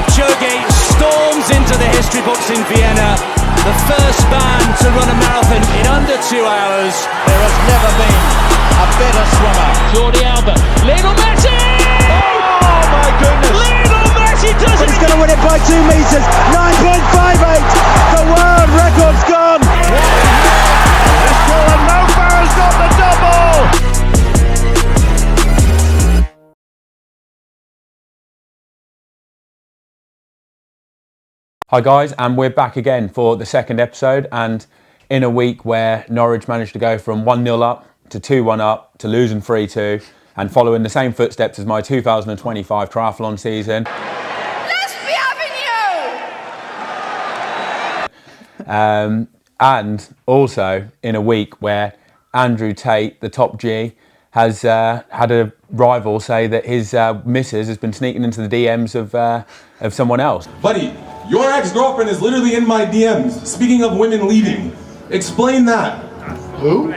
Kipchoge storms into the history books in Vienna, the first man to run a marathon in under 2 hours. There has never been a better swimmer. Jordi Alba, Lionel Messi! Oh my goodness! Lionel Messi does it! He's going to win it by 2 meters. 9.58. The world record's gone. And Mo Farah's got the double. Hi guys, and we're back again for the second episode, and in a week where Norwich managed to go from 1-0 up to 2-1 up to losing 3-2 and following the same footsteps as my 2025 triathlon season. Let's be having you! And also in a week where Andrew Tate, the top G, has had a rival say that his missus has been sneaking into the DMs of someone else. Buddy, your ex-girlfriend is literally in my DMs. Speaking of women leaving, explain that. Who?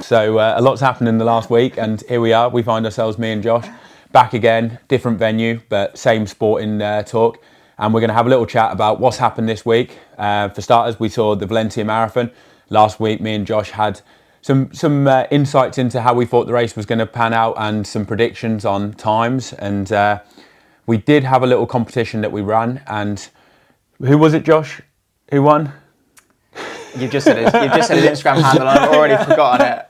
So a lot's happened in the last week, and here we are. We find ourselves, me and Josh, back again, different venue, but same sporting talk. And we're going to have a little chat about what's happened this week. For starters, we saw the Valencia Marathon. Last week, me and Josh had some insights into how we thought the race was going to pan out and some predictions on times. And we did have a little competition that we ran. And who was it, Josh? Who won? You've just said his Instagram handle, and I've already forgotten it.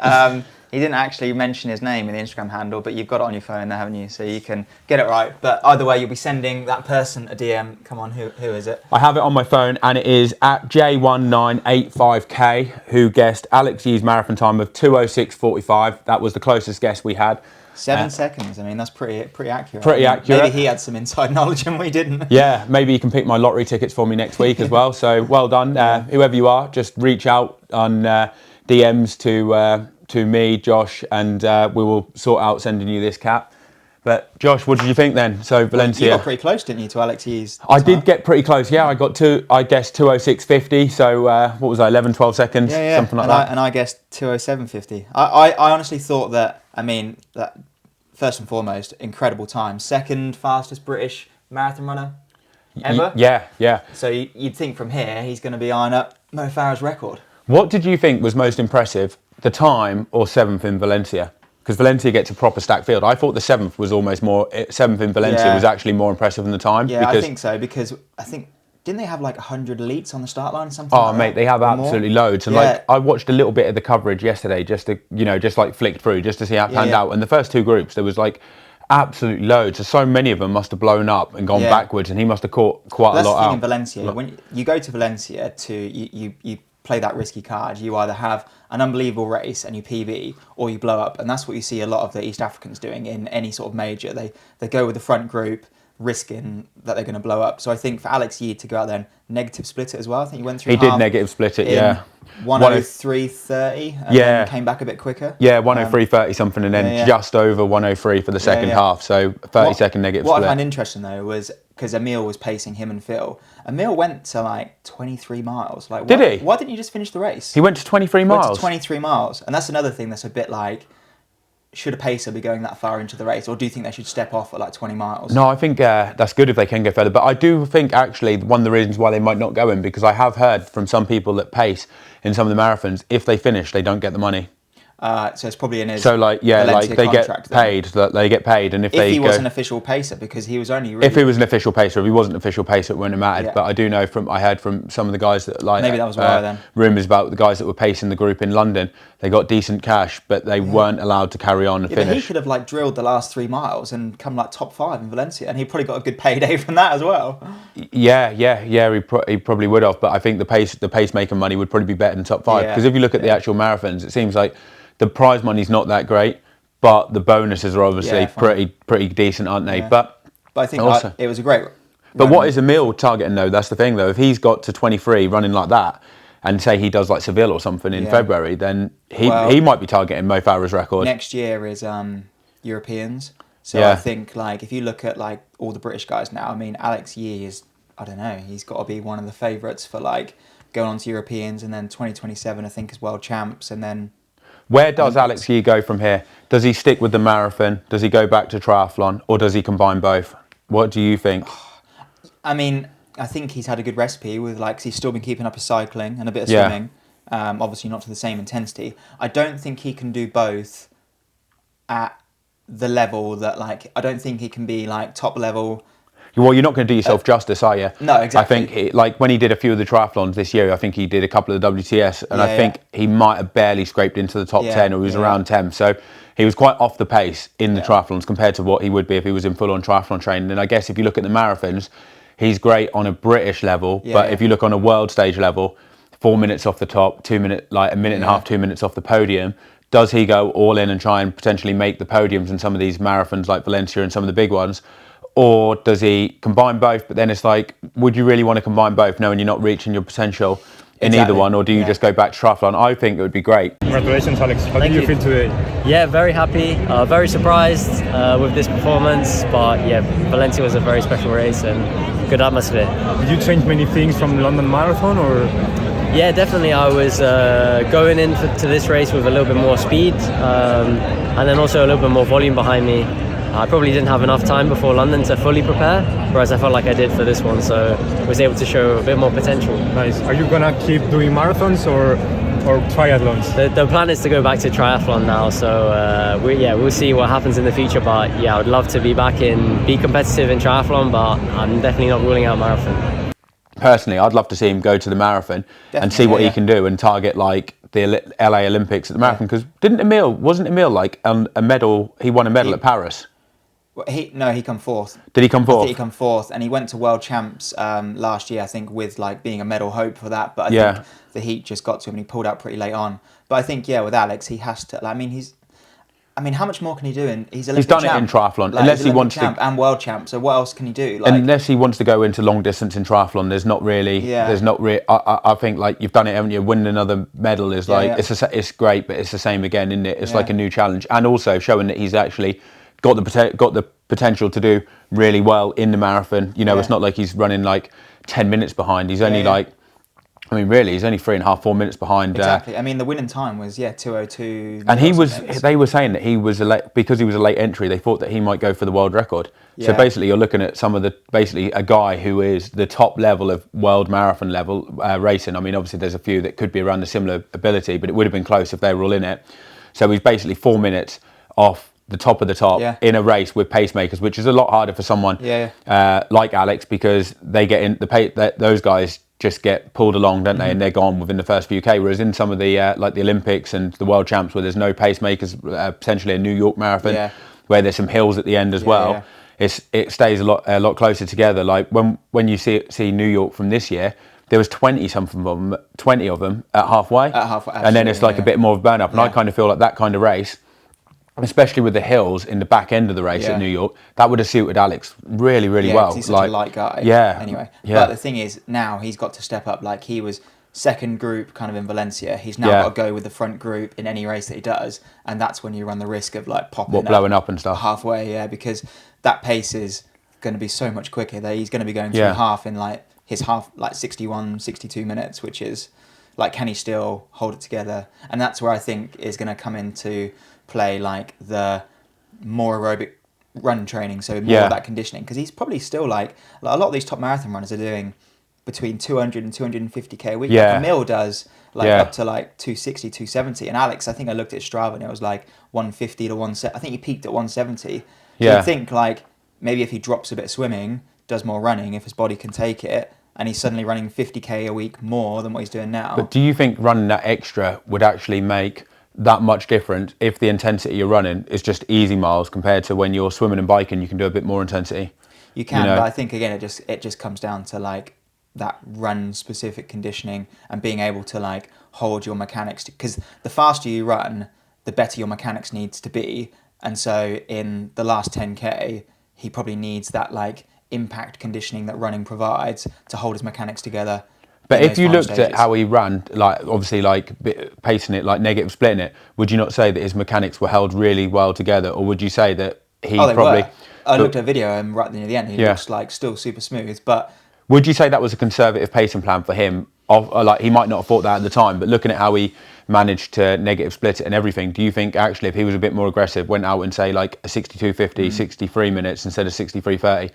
He didn't actually mention his name in the Instagram handle, but you've got it on your phone there, haven't you? So you can get it right. But either way, you'll be sending that person a DM. Come on, who is it? I have it on my phone, and it is at J1985K, who guessed Alex Yee's marathon time of 2:06:45. That was the closest guess we had. 7 seconds. I mean, that's pretty accurate. Pretty accurate. Maybe he had some inside knowledge and we didn't. Yeah, maybe you can pick my lottery tickets for me next week as well. So well done. Whoever you are, just reach out on DMs to me, Josh, and we will sort out sending you this cap. But Josh, what did you think then? So Valencia. You got pretty close, didn't you, to Alex Yee's I did get pretty close. Yeah, I guessed 2:06:50. So what was I? 11, 12 seconds, something like that. And I guessed 2:07:50. I honestly thought that. I mean, that first and foremost, incredible time. Second fastest British marathon runner ever. Yeah. So you'd think from here he's going to be eyeing up Mo Farah's record. What did you think was most impressive, the time or seventh in Valencia? Because Valencia gets a proper stacked field. I thought the seventh was almost more. Seventh in Valencia was actually more impressive than the time. Yeah, I think so, because I think. Didn't they have like 100 elites on the start line or something? Oh, mate, they have absolutely loads. And like, I watched a little bit of the coverage yesterday, just to, just like flicked through, just to see how it panned out. And the first two groups, there was like absolutely loads. So many of them must have blown up and gone backwards, and he must have caught quite a lot out. That's the thing in Valencia. When you go to Valencia you play that risky card, you either have an unbelievable race and you PB, or you blow up. And that's what you see a lot of the East Africans doing in any sort of major. They go with the front group, risking that they're going to blow up. So I think for Alex Yee to go out there and negative split it as well. I think he went through. He did negative split it, yeah. 1:03:30, and then came back a bit quicker. Yeah, 1:03:30 something, and then just over 1:03 for the second half. So 30-second negative split. What I find interesting though was because Emil was pacing him and Phil. Emil went to like 23 miles. Like, did he? Why didn't you just finish the race? He went to 23 miles. Went to 23 miles, and that's another thing that's a bit like. Should a pacer be going that far into the race, or do you think they should step off at like 20 miles? No, I think that's good if they can go further. But I do think actually one of the reasons why they might not go in, because I have heard from some people that pace in some of the marathons, if they finish, they don't get the money. So it's probably in his Valencia they get paid. They get paid, and if he was an official pacer, because he was only really... If he was an official pacer, if he wasn't an official pacer, it wouldn't have mattered. But I do know I heard from some of the guys that maybe that was why then. Rumours about the guys that were pacing the group in London. They got decent cash, but they weren't allowed to carry on and finish. But he could have like drilled the last 3 miles and come like top 5 in Valencia, and he probably got a good payday from that as well. Yeah. He probably would have, but I think the pacemaker money would probably be better than top 5, because if you look at the actual marathons, it seems like the prize money's not that great, but the bonuses are obviously pretty decent, aren't they? Yeah. But I think it was a great. But what is Emil targeting though? That's the thing though. If he's got to 23 running like that, and say he does like Seville or something in February, then he might be targeting Mo Farah's record. Next year is Europeans, so I think like if you look at like all the British guys now, I mean Alex Yee is, I don't know, he's got to be one of the favourites for like going on to Europeans, and then 2027 I think as world champs, and then. Where does Alex Yee go from here? Does he stick with the marathon? Does he go back to triathlon? Or does he combine both? What do you think? I mean, I think he's had a good recipe with like, 'cause he's still been keeping up his cycling and a bit of swimming. Obviously not to the same intensity. I don't think he can do both at the level that like, I don't think he can be like top level. Well, you're not going to do yourself justice, are you? No, exactly. I think, like, when he did a few of the triathlons this year, I think he did a couple of the WTS, and I think he might have barely scraped into the top 10, or he was around 10. So he was quite off the pace in the triathlons compared to what he would be if he was in full-on triathlon training. And I guess if you look at the marathons, he's great on a British level, but if you look on a world stage level, 4 minutes off the top, 2 minutes, like a minute and a half, 2 minutes off the podium. Does he go all in and try and potentially make the podiums in some of these marathons like Valencia and some of the big ones? Or does he combine both? But then it's like, would you really want to combine both knowing you're not reaching your potential in either one? Or do you just go back to triathlon? I think it would be great. Congratulations, Alex. How do you feel today? Yeah, very happy, very surprised with this performance. But yeah, Valencia was a very special race and good atmosphere. Did you change many things from the London Marathon, or? Yeah, definitely. I was going to this race with a little bit more speed and then also a little bit more volume behind me. I probably didn't have enough time before London to fully prepare, whereas I felt like I did for this one, so I was able to show a bit more potential. Nice. Are you gonna keep doing marathons or triathlons? The plan is to go back to triathlon now, so we'll see what happens in the future. But yeah, I would love to be competitive in triathlon, but I'm definitely not ruling out marathon. Personally, I'd love to see him go to the marathon and see what he can do and target like the LA Olympics at the marathon. Because wasn't Emil like a medal? He won a medal at Paris. Well, he come fourth. Did he come fourth? I think he come fourth, and he went to World Champs last year, I think, with like being a medal hope for that. But I think the heat just got to him, and he pulled out pretty late on. But I think with Alex, he has to. How much more can he do? He's Olympic done champ. it in triathlon, like, unless he wants champ to, and world champ. So what else can he do? Unless he wants to go into long distance in triathlon, there's not really. I think like you've done it, haven't you? Winning another medal is like it's great, but it's the same again, isn't it? It's like a new challenge, and also showing that he's actually got the potential to do really well in the marathon. It's not like he's running like 10 minutes behind. He's only he's only 3.5, 4 minutes behind. Exactly. The winning time was 2:02. And they were saying that he was because he was a late entry. They thought that he might go for the world record. So basically, you're looking at a guy who is the top level of world marathon level racing. Obviously, there's a few that could be around a similar ability, but it would have been close if they were all in it. So he's basically 4 minutes off the top of the top in a race with pacemakers, which is a lot harder for someone like Alex, because they get in those guys just get pulled along, don't they? And they're gone within the first few K. Whereas in some of the like the Olympics and the World Champs, where there's no pacemakers, potentially a New York Marathon, where there's some hills at the end as well, it stays a lot closer together. Like when you see New York from this year, there was 20 of them at halfway, and then it's like a bit more of a burn up. And I kind of feel like that kind of race, especially with the hills in the back end of the race at New York, that would have suited Alex really, really well. He's such a light guy. Anyway, but the thing is, now he's got to step up. Like, he was second group kind of in Valencia. He's now got to go with the front group in any race that he does, and that's when you run the risk of like blowing up and stuff halfway. Because that pace is going to be so much quicker. He's going to be going through half in like his half, like 61, 62 minutes, which is like, can he still hold it together? And that's where I think is going to come into play, like the more aerobic run training, so more of that conditioning, because he's probably still like a lot of these top marathon runners are doing between 200 and 250k a week. Like Emil does up to like 260, 270, and Alex, I think I looked at Strava and it was like 150 to 170. I think he peaked at 170. So you'd think like maybe if he drops a bit of swimming, does more running, if his body can take it, and he's suddenly running 50k a week more than what he's doing now. But do you think running that extra would actually make that much different if the intensity you're running is just easy miles compared to when you're swimming and biking? You can do a bit more intensity. You can, but I think again it just comes down to like that run specific conditioning and being able to like hold your mechanics, because the faster you run, the better your mechanics needs to be. And so in the last 10k, he probably needs that like impact conditioning that running provides to hold his mechanics together. But if you looked at how he ran, like obviously like pacing it, like negative splitting it, would you not say that his mechanics were held really well together, or would you say that he probably? I looked at a video and right near the end, he looks like still super smooth. But would you say that was a conservative pacing plan for him like he might not have thought that at the time, but looking at how he managed to negative split it and everything, do you think actually if he was a bit more aggressive, went out and say like a 62.50, 63 minutes instead of 63.30,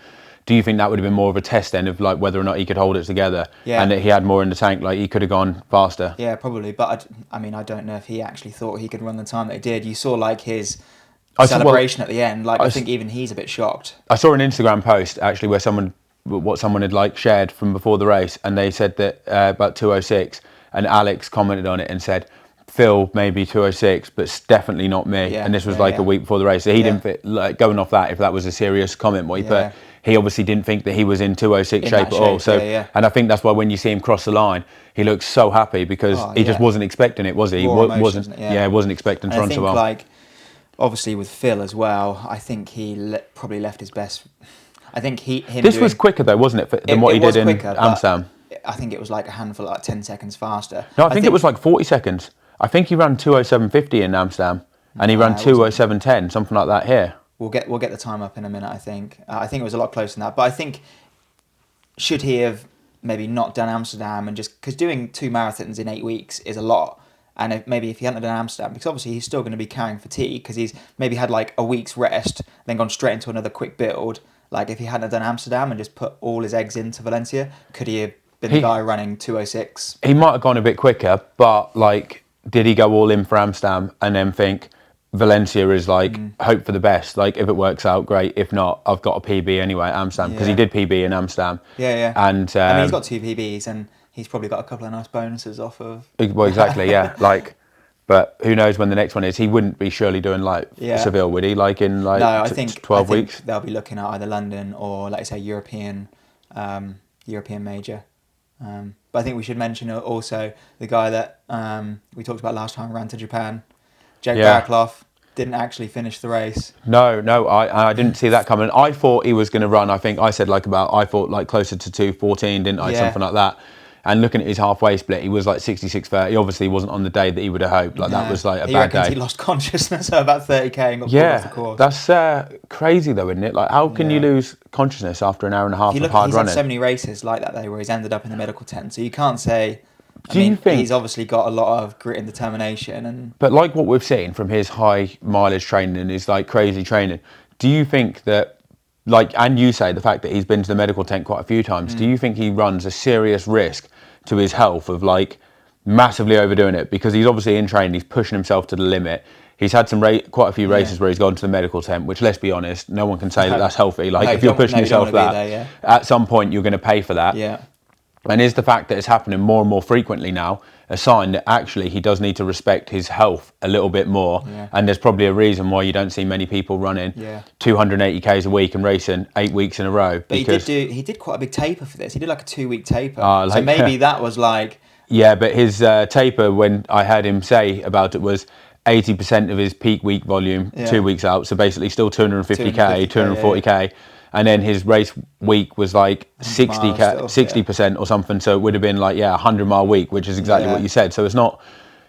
do you think that would have been more of a test then of like whether or not he could hold it together and that he had more in the tank, like he could have gone faster? Yeah, probably. But I mean, I don't know if he actually thought he could run the time that he did. You saw like his celebration at the end. Like I think even he's a bit shocked. I saw an Instagram post actually where someone had like shared from before the race, and they said that about 2:06, and Alex commented on it and said, Phil maybe 2:06, but it's definitely not me. And this was a week before the race, so he didn't fit, like going off that, if that was a serious comment what he put, he obviously didn't think that he was in 2:06 shape at all. So and I think that's why when you see him cross the line, he looks so happy because he just wasn't expecting it, was he? Wasn't expecting to run so well. Like obviously with Phil as well, I think he probably left his best. I think this was quicker though, wasn't it, than what he did in Amsterdam? I think it was like a handful, like 10 seconds faster. No, I think it was like 40 seconds. I think he ran 2:07.50 in Amsterdam, and he ran 2:07.10, something like that here. We'll get the time up in a minute. I think it was a lot closer than that. But I think should he have maybe not done Amsterdam and just because doing 2 marathons in 8 weeks is a lot. And if he hadn't done Amsterdam, because obviously he's still going to be carrying fatigue because he's maybe had like a week's rest, then gone straight into another quick build. Like if he hadn't done Amsterdam and just put all his eggs into Valencia, could he have been the guy running 2:06? He might have gone a bit quicker, but like, did he go all in for Amsterdam and then think Valencia is like hope for the best? Like if it works out, great. If not, I've got a PB anyway at Amsterdam because he did PB in Amsterdam. Yeah. And I mean, he's got 2 PBs and he's probably got a couple of nice bonuses off of. Well, exactly, yeah. Like, but who knows when the next one is? He wouldn't be surely doing like Seville, would he? Like in like no, I think 12 weeks. They'll be looking at either London or, like I say, European major. But I think we should mention also the guy that we talked about last time ran to Japan, Jake Barkloff, didn't actually finish the race. No, I didn't see that coming. I thought he was going to run. I think I said I thought like closer to 2:14, didn't I? Something like that. And looking at his halfway split, he was like 66.30. He obviously wasn't on the day that he would have hoped. Like that was like a bad day. He lost consciousness at about 30k and got pulled off the course. That's crazy though, isn't it? Like how can you lose consciousness after an hour and a half of hard running? He's had so many races like that though, where he's ended up in the medical tent. So you can't say. I mean, he's obviously got a lot of grit and determination, but like what we've seen from his high mileage training and his like crazy training, do you think that? Like, and you say the fact that he's been to the medical tent quite a few times, do you think he runs a serious risk to his health of like massively overdoing it? Because he's obviously in training, he's pushing himself to the limit. He's had quite a few races where he's gone to the medical tent, which, let's be honest, no one can say that that's healthy. Like, if you're pushing yourself that, at some point you're going to pay for that. Yeah. And is the fact that it's happening more and more frequently now a sign that actually he does need to respect his health a little bit more? And there's probably a reason why you don't see many people running 280 k's a week and racing 8 weeks in a row. But he did quite a big taper for this. He did like a 2-week taper. So maybe that was like... Yeah, but his taper, when I heard him say about it, was 80% of his peak week volume 2 weeks out. So basically still 250k, 240k. And then his race week was like 60% or something. So it would have been like, 100-mile week, which is exactly what you said. So it's not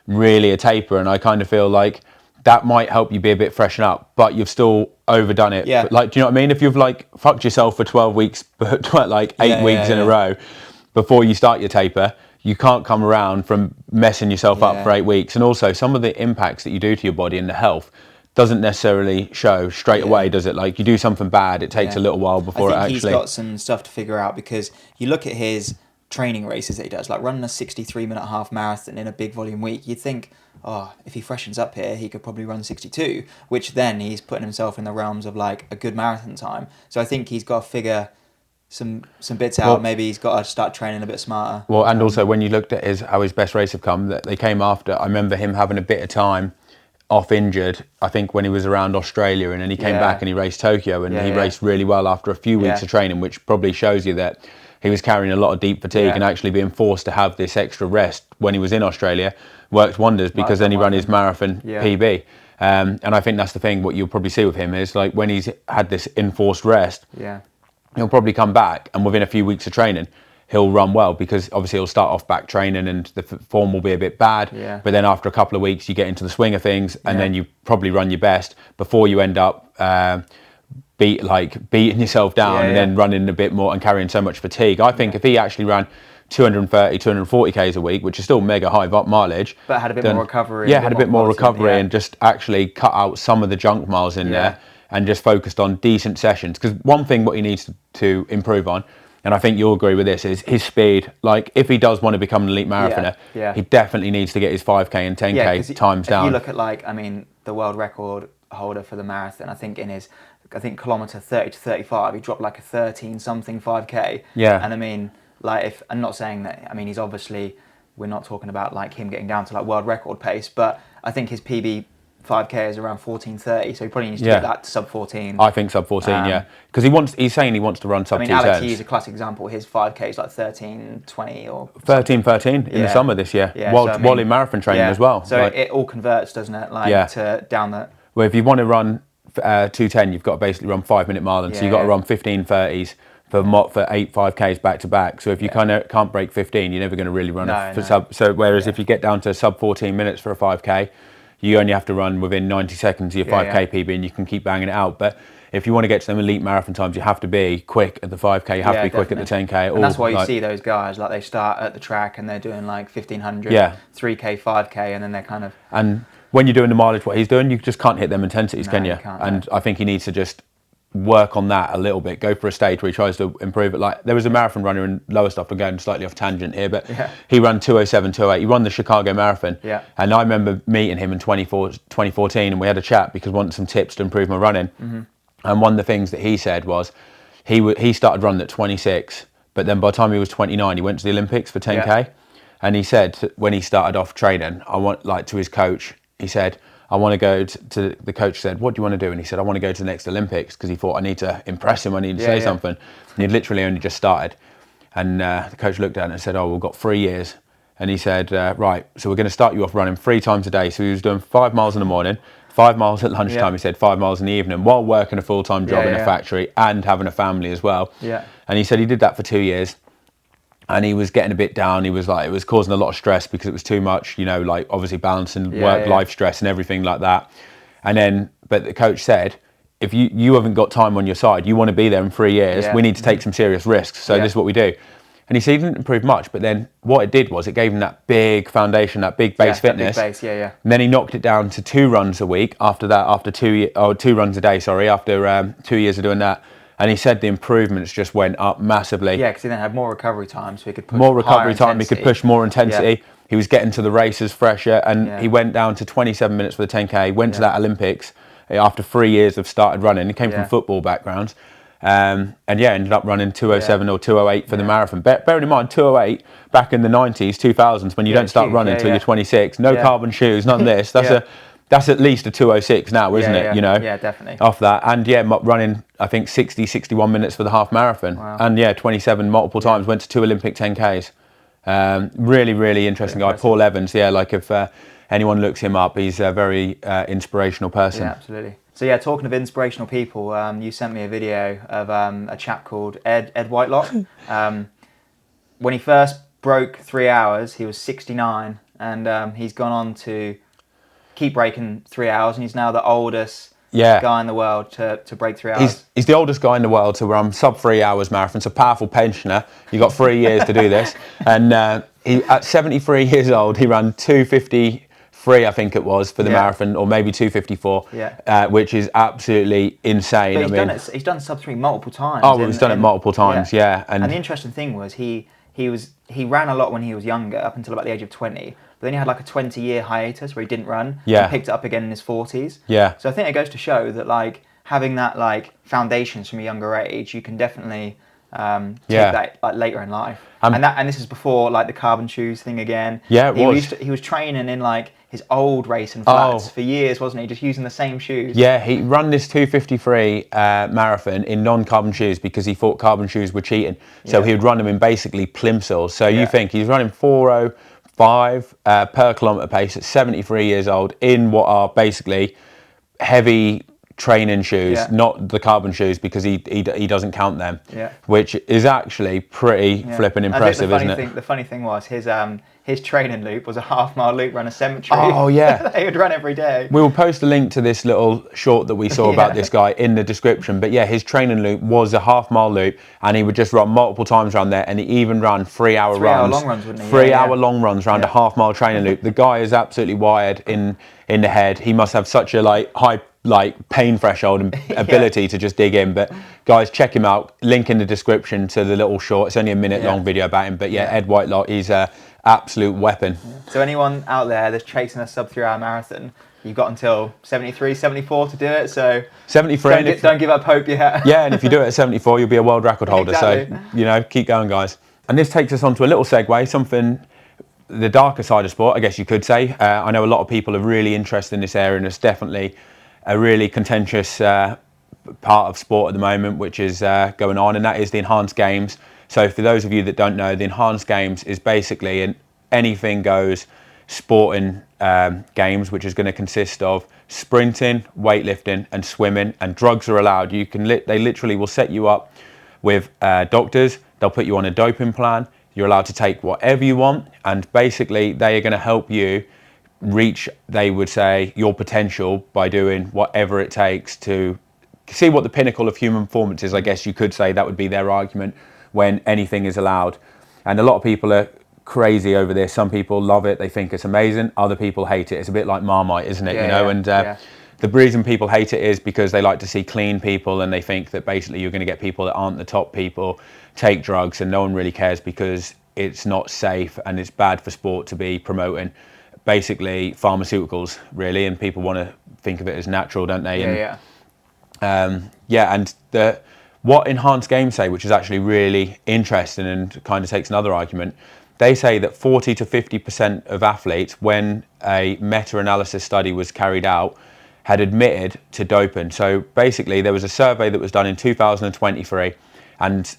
really a taper. And I kind of feel like that might help you be a bit freshen up, but you've still overdone it. Yeah. But like, do you know what I mean? If you've like fucked yourself for 12 weeks, but like 8 weeks in a row before you start your taper, you can't come around from messing yourself up for 8 weeks. And also some of the impacts that you do to your body and the health doesn't necessarily show straight away, does it? Like you do something bad, it takes a little while before I think he's got some stuff to figure out, because you look at his training races that he does, like running a 63-minute half marathon in a big volume week, you'd think, oh, if he freshens up here, he could probably run 62, which then he's putting himself in the realms of like a good marathon time. So I think he's got to figure some bits out. Well, maybe he's got to start training a bit smarter. Well, and also when you looked at how his best race have come, that they came after, I remember him having a bit of time off injured, I think when he was around Australia, and then he came back and he raced Tokyo, and he raced really well after a few weeks of training, which probably shows you that he was carrying a lot of deep fatigue, and actually being forced to have this extra rest when he was in Australia worked wonders, because then he ran his marathon PB. And I think that's the thing, what you'll probably see with him is like when he's had this enforced rest, he'll probably come back and within a few weeks of training, he'll run well, because obviously he'll start off back training and the form will be a bit bad. But then after a couple of weeks, you get into the swing of things, and then you probably run your best before you end up beating yourself down and then running a bit more and carrying so much fatigue. I think if he actually ran 230, 240 Ks a week, which is still mega high mileage. But had a bit more recovery. Yeah, had a bit more recovery and just actually cut out some of the junk miles in there and just focused on decent sessions. Because one thing what he needs to improve on, and I think you'll agree with this, is his speed. Like, if he does want to become an elite marathoner, he definitely needs to get his 5K and 10K times down. If you look at, like, I mean, the world record holder for the marathon, I think kilometre 30 to 35, he dropped like a 13 something 5K. Yeah. And I mean, like, if I'm not saying that, I mean, he's obviously, we're not talking about like him getting down to like world record pace, but I think his PB 5K is around 14:30, so he probably needs to get that to sub 14. I think sub 14, because he's saying he wants to run sub 2:10. Alex Yee is a classic example. His 5K is like 13:20 or 13 in the summer this year, while in marathon training as well. So like, it all converts, doesn't it? Like to down the. Well, if you want to run 2:10, you've got to basically run 5-minute mile, and so you've got to run 15:30s for 8 5Ks back to back. So if you kind of can't break 15, you're never going to really run sub. So whereas if you get down to sub 14 minutes for a 5K, you only have to run within 90 seconds of your 5K PB, and you can keep banging it out. But if you want to get to them elite marathon times, you have to be quick at the 5K, you have to be quick at the 10K. And that's why you see those guys, like they start at the track and they're doing like 1500, 3K, 5K, and then they're kind of... And when you're doing the mileage, what he's doing, you just can't hit them intensities, can you? Can't, and I think he needs to just work on that a little bit, go for a stage where he tries to improve it. Like, there was a marathon runner in Lowestoft, I'm going slightly off tangent here, but he ran 2:07, 2:08. He won the Chicago Marathon. And I remember meeting him in 2014, and we had a chat because I wanted some tips to improve my running. And one of the things that he said was he started running at 26, but then by the time he was 29, he went to the Olympics for 10K. And he said when he started off training, to his coach, he said, I want to go to the coach said, what do you want to do? And he said, I want to go to the next Olympics, because he thought, I need to impress him, I need to say something. And he'd literally only just started. And the coach looked at it and said, oh, we've got 3 years. And he said, right, so we're going to start you off running 3 times a day. So he was doing 5 miles in the morning, 5 miles at lunchtime, he said 5 miles in the evening, while working a full-time job in a factory and having a family as well. And he said he did that for 2 years. And he was getting a bit down. He was like, it was causing a lot of stress because it was too much, you know, like obviously balancing work-life stress and everything like that. And then, but the coach said, if you haven't got time on your side, you want to be there in 3 years, we need to take some serious risks. So this is what we do. And he said he didn't improve much, but then what it did was it gave him that big foundation, that big base fitness. Big base, And then he knocked it down to 2 runs a week after that, after 2 runs a day, after 2 years of doing that. And he said the improvements just went up massively. Yeah, because he then had more recovery time, so he could push more recovery time. He could push more intensity. He was getting to the races fresher, and he went down to 27 minutes for the 10K. Went to that Olympics after 3 years of started running. He came from football backgrounds, and ended up running 2:07 or 2:08 for the marathon. Bearing in mind, 2:08 back in the 90s, 2000s, when you don't start running until you're 26. No carbon shoes, none of this. That's at least a 2:06 now, isn't it? You know, definitely. Off that, and running, I think 60, 61 minutes for the half marathon, and 27 multiple times. Went to 2 Olympic 10Ks. Really, really interesting guy. Paul Evans. Like if anyone looks him up, he's a very inspirational person. Yeah, absolutely. So talking of inspirational people, you sent me a video of a chap called Ed Whitelock. When he first broke 3 hours, he was 69, and he's gone on to keep breaking 3 hours, and he's now the oldest guy in the world to break 3 hours. He's the oldest guy in the world to run sub 3 hours marathon. It's a powerful pensioner. You've got 3 years to do this. And he, at 73 years old, he ran 2:53, I think it was, for the marathon, or maybe 2:54, which is absolutely insane. But he's done sub 3 multiple times. Oh, he's done it multiple times, And the interesting thing was he ran a lot when he was younger, up until about the age of 20. But then he had like a 20-year hiatus where he didn't run. And picked it up again in his 40s. So I think it goes to show that like having that like foundations from a younger age, you can definitely take that like later in life. And this is before like the carbon shoes thing again. He was training in like his old racing flats for years, wasn't he? Just using the same shoes. He ran this 2:53 marathon in non-carbon shoes because he thought carbon shoes were cheating. So he would run them in basically plimsolls. So you think he's running 4:05 per kilometre pace at 73 years old in what are basically heavy training shoes, not the carbon shoes, because he doesn't count them. Yeah. Which is actually pretty flipping impressive, isn't it? The funny thing was his training loop was a half-mile loop around a cemetery. Oh yeah. They would run every day. We will post a link to this little short that we saw about this guy in the description. But yeah, his training loop was a half-mile loop, and he would just run multiple times around there, and he even ran 3-hour runs. 3-hour long runs, wouldn't he? 3-hour long runs around a half-mile training loop. The guy is absolutely wired in the head. He must have such a high pain threshold and ability to just dig in. But guys, check him out. Link in the description to the little short. It's only a minute long video about him. But Ed Whitelock, he's a absolute weapon. So anyone out there that's chasing a sub 3-hour marathon, you've got until 73, 74 to do it. So 73. Don't give up hope yet. Yeah, and if you do it at 74, you'll be a world record holder. Exactly. So keep going, guys. And this takes us on to a little segue, something the darker side of sport, I guess you could say. I know a lot of people are really interested in this area, and it's definitely a really contentious part of sport at the moment, which is going on, and that is the Enhanced Games. So for those of you that don't know, the Enhanced Games is basically an anything goes sporting games, which is going to consist of sprinting, weightlifting and swimming, and drugs are allowed. They literally will set you up with doctors. They'll put you on a doping plan. You're allowed to take whatever you want, and basically they are going to help you reach, they would say, your potential by doing whatever it takes to see what the pinnacle of human performance is. I guess you could say that would be their argument when anything is allowed. And a lot of people are crazy over this. Some people love it, they think it's amazing. Other people hate it. It's a bit like Marmite, isn't it? The reason people hate it is because they like to see clean people, and they think that basically you're going to get people that aren't the top people take drugs, and no one really cares because it's not safe and it's bad for sport to be promoting basically pharmaceuticals, really, and people want to think of it as natural, don't they? And what Enhanced Games say, which is actually really interesting and kind of takes another argument, they say that 40 to 50% of athletes, when a meta-analysis study was carried out, had admitted to doping. So basically there was a survey that was done in 2023, and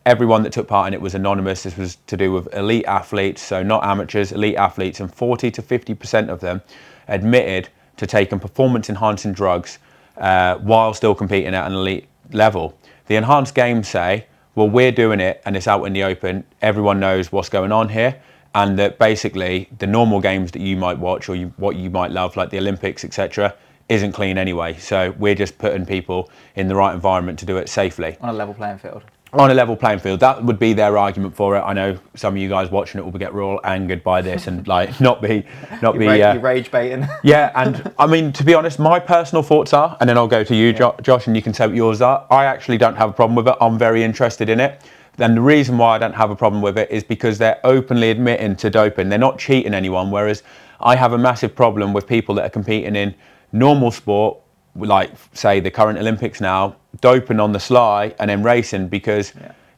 everyone that took part in it was anonymous. This was to do with elite athletes, so not amateurs, elite athletes, and 40 to 50% of them admitted to taking performance-enhancing drugs while still competing at an elite level. The Enhanced Games say, well, we're doing it and it's out in the open. Everyone knows what's going on here, and that basically the normal games that you might watch or what you might love, like the Olympics, etc., isn't clean anyway. So we're just putting people in the right environment to do it safely. On a level playing field. On a level playing field. That would be their argument for it. I know some of you guys watching it will get real angered by this and not be rage baiting. Yeah, and I mean, to be honest, my personal thoughts are, and then I'll go to you, Josh, and you can say what yours are. I actually don't have a problem with it. I'm very interested in it. And the reason why I don't have a problem with it is because they're openly admitting to doping. They're not cheating anyone, whereas I have a massive problem with people that are competing in normal sport, like say the current Olympics now, doping on the sly and then racing, because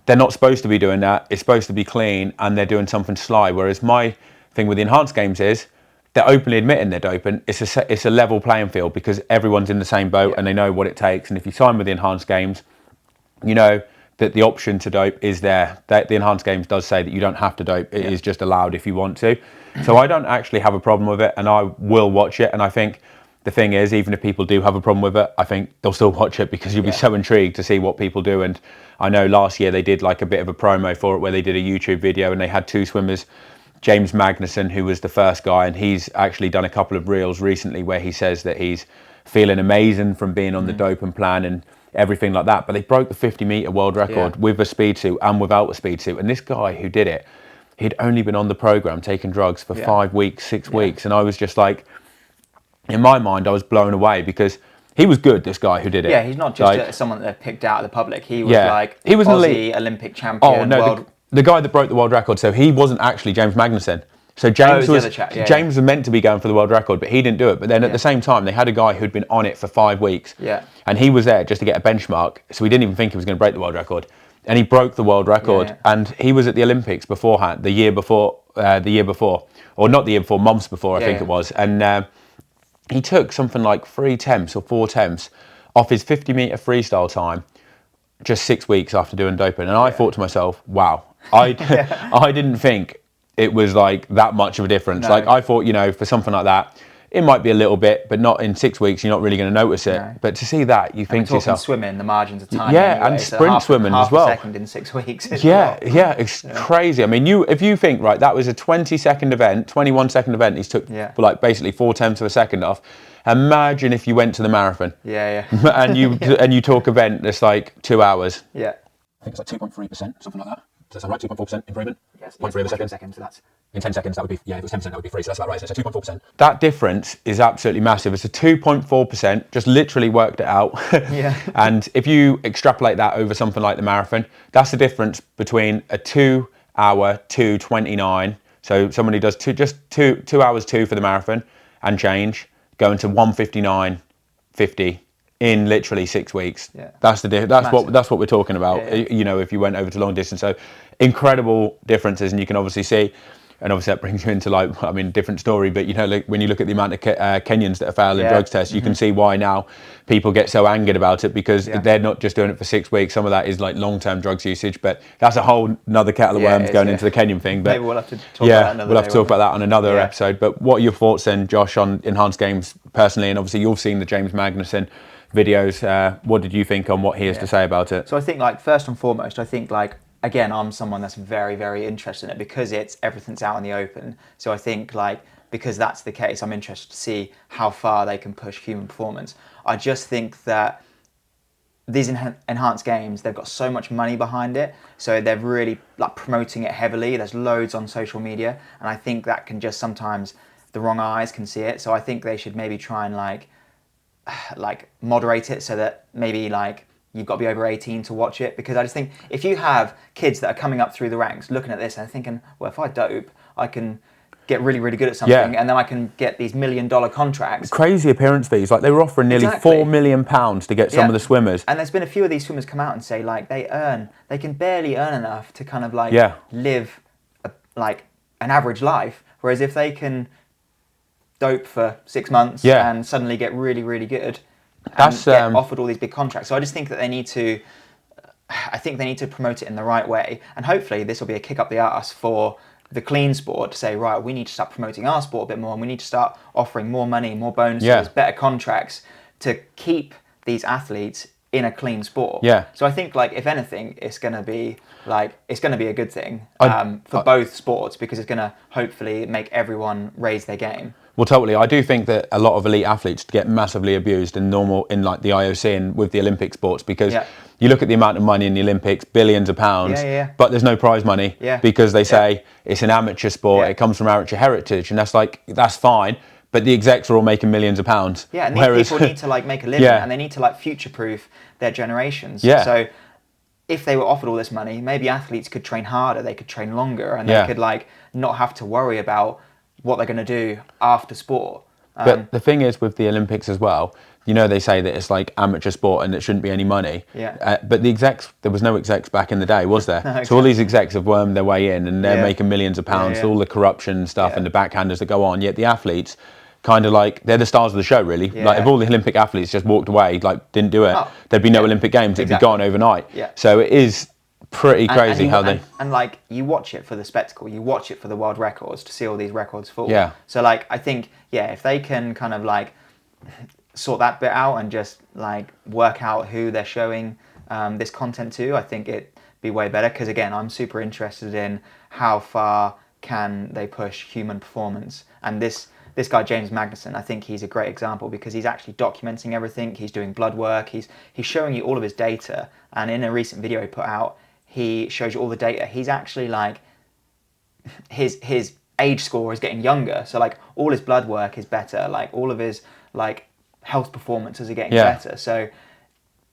they're not supposed to be doing that. It's supposed to be clean, and they're doing something sly. Whereas my thing with the Enhanced Games is they're openly admitting they're doping. It's a level playing field because everyone's in the same boat and they know what it takes. And if you sign with the Enhanced Games, you know that the option to dope is there. That the Enhanced Games does say that you don't have to dope. It is just allowed if you want to. So I don't actually have a problem with it, and I will watch it. And I think the thing is, even if people do have a problem with it, I think they'll still watch it because you'll be so intrigued to see what people do. And I know last year they did like a bit of a promo for it where they did a YouTube video and they had two swimmers, James Magnussen, who was the first guy, and he's actually done a couple of reels recently where he says that he's feeling amazing from being on the doping plan and everything like that. But they broke the 50-meter world record with a speed suit and without a speed suit. And this guy who did it, he'd only been on the program taking drugs for 5 weeks, 6 weeks. And I was just like, in my mind, I was blown away because he was good, this guy who did it. Yeah, he's not just someone that picked out of the public. He was he was an elite Olympic champion. Oh, no, the guy that broke the world record, so he wasn't actually James Magnussen. So James James was meant to be going for the world record, but he didn't do it. But then at the same time, they had a guy who'd been on it for 5 weeks. Yeah. And he was there just to get a benchmark. So he didn't even think he was going to break the world record. And he broke the world record. And he was at the Olympics beforehand, the year before, or not the year before, months before, I think it was. And he took something like 3 attempts or 4 attempts off his 50-meter freestyle time just 6 weeks after doing doping. And I thought to myself, wow, I didn't think it was like that much of a difference. No. Like I thought, you know, for something like that, it might be a little bit, but not in 6 weeks. You're not really going to notice it. No. But to see that, you think to yourself, swimming, the margins are tiny. yeah, anyway, and so sprint swimming half as well. a second in 6 weeks. Yeah, it's crazy. I mean, if you think, right, that was a 20-second event, 21-second event. He's took like basically 4/10 of a second off. Imagine if you went to the marathon. Yeah. and you talk event that's like 2 hours. Yeah. I think it's like 2.3%, something like that. Does that right? 2.4% improvement? Yes. 0.3 of a second. So that's in 10 seconds, that would be, if it was 10%, that would be free. So that's about right. So it's a 2.4%. That difference is absolutely massive. It's a 2.4%, just literally worked it out. Yeah. And if you extrapolate that over something like the marathon, that's the difference between a 2 hour 2:29. So somebody does two hours 2 for the marathon and change, going to 1:59.50 in literally 6 weeks. Yeah. That's what we're talking about. Yeah. You know, if you went over to long distance, so incredible differences, and you can obviously see, and obviously that brings you into like, I mean, different story, but you know, like when you look at the amount of Kenyans that are failing drugs tests, you can see why now people get so angered about it, because they're not just doing it for 6 weeks. Some of that is like long-term drugs usage, but that's a whole another kettle of worms going into the Kenyan thing. But maybe we'll have to talk about that we'll have to talk about that on another episode. But what are your thoughts then, Josh, on Enhanced Games personally? And obviously you've seen the James Magnussen videos. What did you think on what he has to say about it? So I think, like, first and foremost, I think, like, again, I'm someone that's very, very interested in it because everything's out in the open. So I think, like, because that's the case, I'm interested to see how far they can push human performance. I just think that these enhanced games, they've got so much money behind it, so they're really like promoting it heavily. There's loads on social media, and I think that can just sometimes the wrong eyes can see it. So I think they should maybe try and like moderate it so that maybe like you've got to be over 18 to watch it, because I just think if you have kids that are coming up through the ranks looking at this and thinking, well, if I dope, I can get really, really good at something, and then I can get these $1 million contracts. Crazy appearance fees. Like they were offering nearly £4 million to get some of the swimmers. And there's been a few of these swimmers come out and say like they can barely earn enough to kind of like live like an average life. Whereas if they can dope for 6 months and suddenly get really, really good and get offered all these big contracts. So I just think that they need to promote it in the right way. And hopefully this will be a kick up the arse for the clean sport to say, right, we need to start promoting our sport a bit more, and we need to start offering more money, more bonuses, better contracts to keep these athletes in a clean sport. Yeah. So I think, like, if anything, it's going to be a good thing for both sports, because it's going to hopefully make everyone raise their game. Well, totally. I do think that a lot of elite athletes get massively abused in like the IOC and with the Olympic sports, because you look at the amount of money in the Olympics, billions of pounds, but there's no prize money because they say it's an amateur sport, it comes from amateur heritage, and that's fine. But the execs are all making millions of pounds. Yeah, and these people need to like make a living, and they need to like future-proof their generations. Yeah. So if they were offered all this money, maybe athletes could train harder, they could train longer, and they could like not have to worry about what they're going to do after sport. But the thing is with the Olympics as well, you know, they say that it's like amateur sport and it shouldn't be any money. Yeah. But the execs, there was no execs back in the day, was there? No, exactly. So all these execs have wormed their way in and they're making millions of pounds, all the corruption stuff and the backhanders that go on. Yet the athletes, kind of like, they're the stars of the show, really. Yeah. Like if all the Olympic athletes just walked away, like didn't do it, there'd be no Olympic Games. It'd be gone overnight. Yeah. So it is pretty crazy and like you watch it for the spectacle, you watch it for the world records to see all these records fall. Yeah. So like I think if they can kind of like sort that bit out and just like work out who they're showing this content to, I think it'd be way better, because again, I'm super interested in how far can they push human performance. And this guy James Magnussen, I think he's a great example, because he's actually documenting everything. He's doing blood work, he's showing you all of his data, and in a recent video he put out, he shows you all the data. He's actually like, his age score is getting younger. So like all his blood work is better. Like all of his like health performances are getting better. So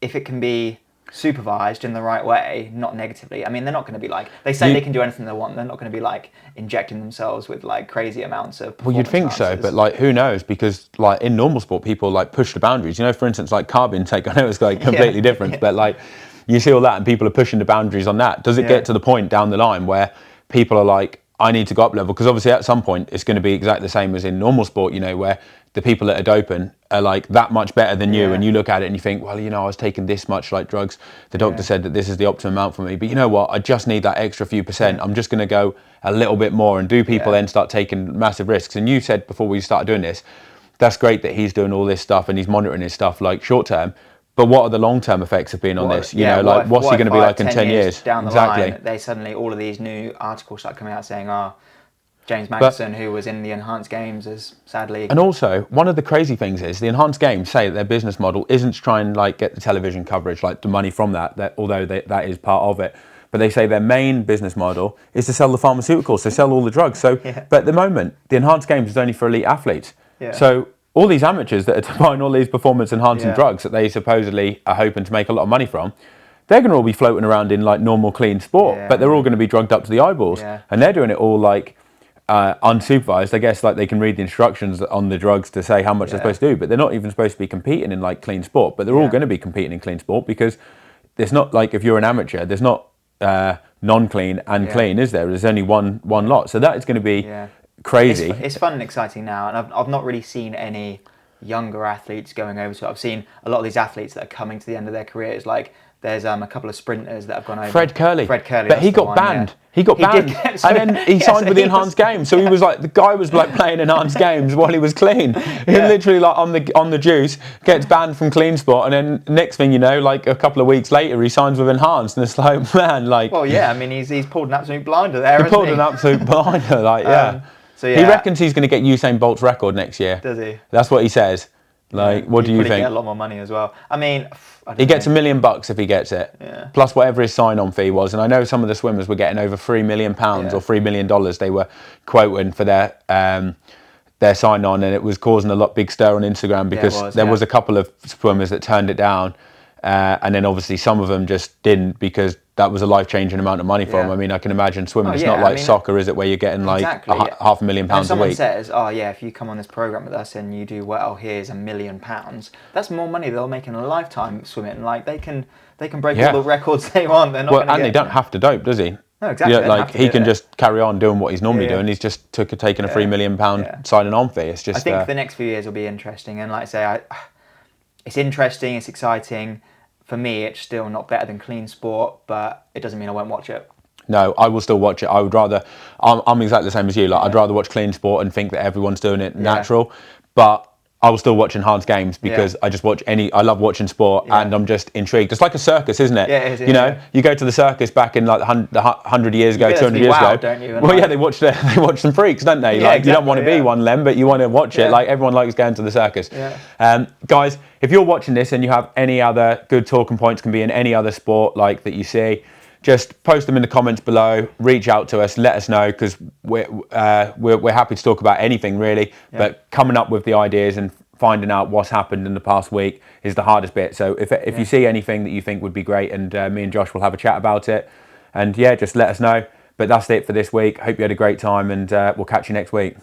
if it can be supervised in the right way, not negatively. I mean, they're not going to be like, they say they can do anything they want. They're not going to be like injecting themselves with like crazy amounts of performance. Well, you'd think so, but like who knows? Because like in normal sport, people like push the boundaries. You know, for instance, like carb intake, I know it's like completely different, but like you see all that and people are pushing the boundaries on that. Does it get to the point down the line where people are like, I need to go up level? Because obviously at some point it's going to be exactly the same as in normal sport, you know, where the people that are doping are like that much better than you, and you look at it and you think, well, you know, I was taking this much like drugs. The doctor said that this is the optimum amount for me, but you know what? I just need that extra few percent. I'm just going to go a little bit more, and do people then start taking massive risks? And you said before we started doing this, that's great that he's doing all this stuff and he's monitoring his stuff like short term. But what are the long-term effects of being on this? You know, like what's he going to be like in 10 years? Down the line, they suddenly, all of these new articles start coming out saying, James Magnussen, who was in the Enhanced Games, is sadly... And also, one of the crazy things is the Enhanced Games say that their business model isn't to try and like get the television coverage, like the money from that although that is part of it. But they say their main business model is to sell the pharmaceuticals, to sell all the drugs. So, but at the moment, the Enhanced Games is only for elite athletes. Yeah. So all these amateurs that are buying all these performance-enhancing drugs that they supposedly are hoping to make a lot of money from, they're going to all be floating around in like normal, clean sport, but they're all going to be drugged up to the eyeballs, and they're doing it all like unsupervised. I guess like they can read the instructions on the drugs to say how much they're supposed to do, but they're not even supposed to be competing in like clean sport. But they're all going to be competing in clean sport because there's not like if you're an amateur, there's not non-clean and clean, is there? There's only one lot, so that is going to be crazy. It's fun and exciting now, and I've not really seen any younger athletes going over to it. I've seen a lot of these athletes that are coming to the end of their careers. Like there's a couple of sprinters that have gone over. Fred Curley, but he got banned. He got banned, and then he signed with the Enhanced Games. So he was like, the guy was like playing Enhanced Games while he was clean. He literally like on the juice gets banned from clean sport, and then next thing you know, like a couple of weeks later, he signs with Enhanced, and it's like, man, like. Well, yeah, I mean, he's pulled an absolute blinder there. He pulled an absolute blinder, like So he reckons he's going to get Usain Bolt's record next year. Does he? That's what he says. Like, what do you think? Get a lot more money as well. I mean, he gets $1 million if he gets it, plus whatever his sign-on fee was. And I know some of the swimmers were getting over £3 million or $3 million they were quoting for their sign-on, and it was causing a big stir on Instagram because there was a couple of swimmers that turned it down, and then obviously some of them just didn't because that was a life-changing amount of money for them. I mean, I can imagine swimming. It's not like soccer, is it, where you're getting like £500,000 a week? Someone says, if you come on this program with us and you do well, here's £1 million. That's more money they'll make in a lifetime swimming. Like they can break all the records they want. They're not and they don't have to dope, does he? No, exactly. Yeah, like he can just carry on doing what he's normally doing. He's just taken a £3 million signing on fee. It's just. I think the next few years will be interesting, and like I say, it's interesting, it's exciting. For me, it's still not better than clean sport, but it doesn't mean I won't watch it. No, I will still watch it. I would rather. I'm exactly the same as you. Like I'd rather watch clean sport and think that everyone's doing it natural, but I will still watch Enhanced Games because I just watch I love watching sport and I'm just intrigued. It's like a circus, isn't it? Yeah, it is. You know, you go to the circus back in like 100 years ago, 200 years ago. Don't you? Well, they watch some freaks, don't they? Yeah, like you don't want to be one of them, but you want to watch it. Like everyone likes going to the circus. Yeah. Guys, if you're watching this and you have any other good talking points, can be in any other sport like that you see, just post them in the comments below, reach out to us, let us know, because we're happy to talk about anything really, but coming up with the ideas and finding out what's happened in the past week is the hardest bit. So if you see anything that you think would be great, and me and Josh will have a chat about it, and just let us know. But that's it for this week. Hope you had a great time, and we'll catch you next week.